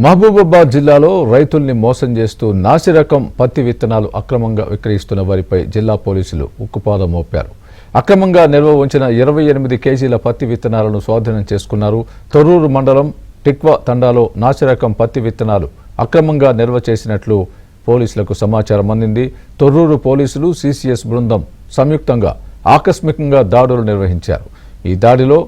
మహబూబాబాద్ జిల్లాలో రైతుల్ని మోసం చేస్తూ నాసిరకం పత్తి విత్తనాలు అక్రమంగా విక్రయిస్తున్న వారిపై జిల్లా పోలీసులు ఉక్కుపాదం మోపారు. అక్రమంగా నిల్వ ఉంచిన 28 కేజీల పత్తి విత్తనాలను స్వాధీనం చేసుకున్నారు. తొర్రూరు మండలం టిక్వా తండాలో నాసిరకం పత్తి విత్తనాలు అక్రమంగా నిల్వ చేసినట్లు పోలీసులకు సమాచారం అందింది. తొర్రూరు పోలీసులు సిసిఎస్ బృందం సంయుక్తంగా ఆకస్మికంగా దాడులు నిర్వహించారు. ఈ దాడిలో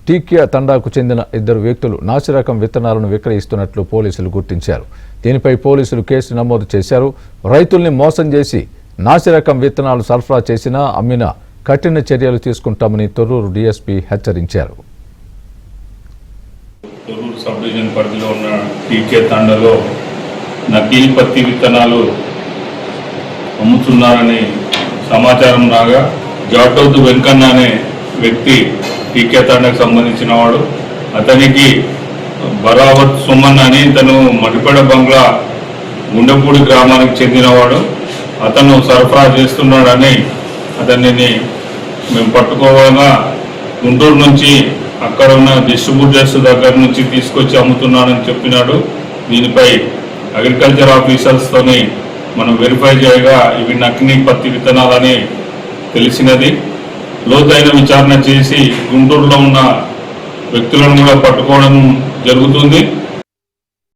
టీక్యా తండాకు చెందిన 2 వ్యక్తులు నాసిరకం విత్తనాలను విక్రయిస్తున్నట్లు పోలీసులు గుర్తించారు. దీనిపై పోలీసులు కేసు నమోదు చేశారు. రైతుల్ని మోసం చేసి నాసిరకం విత్తనాలు సరఫరా చేసినా అమ్మినా కఠిన చర్యలు తీసుకుంటామని తొర్రూరు డీఎస్పీ హెచ్చరించారు. తొర్రూరు సబ్ డివిజన్ పరిధిలో ఉన్న టీక్యా తండాలో నకిలీ పత్తి విత్తనాలు అమ్ముతున్నారని సమాచారం రాగా జాటోద్దు వెంకన్న అనే వ్యక్తి టీక్యా తండాకు సంబంధించిన వాడు. అతనికి బరావత్ సుమన్ అని తను మడిపేడ బంగ్లా గుండెపూడి గ్రామానికి చెందినవాడు. అతను సరఫరా చేస్తున్నాడని అతనిని మేము పట్టుకోగా గుంటూరు నుంచి అక్కడ ఉన్న డిస్ట్రిబ్యూటర్స్ దగ్గర నుంచి తీసుకొచ్చి అమ్ముతున్నాడని చెప్పినాడు. దీనిపై అగ్రికల్చర్ ఆఫీసర్స్తోని మనం వెరిఫై చేయగా ఇవి నకిలీ పత్తి విత్తనాలని తెలిసినది. లోతైన విచారణ చేసి గుంటూరులో ఉన్న వ్యక్తులను కూడా పట్టుకోవడం జరుగుతుంది.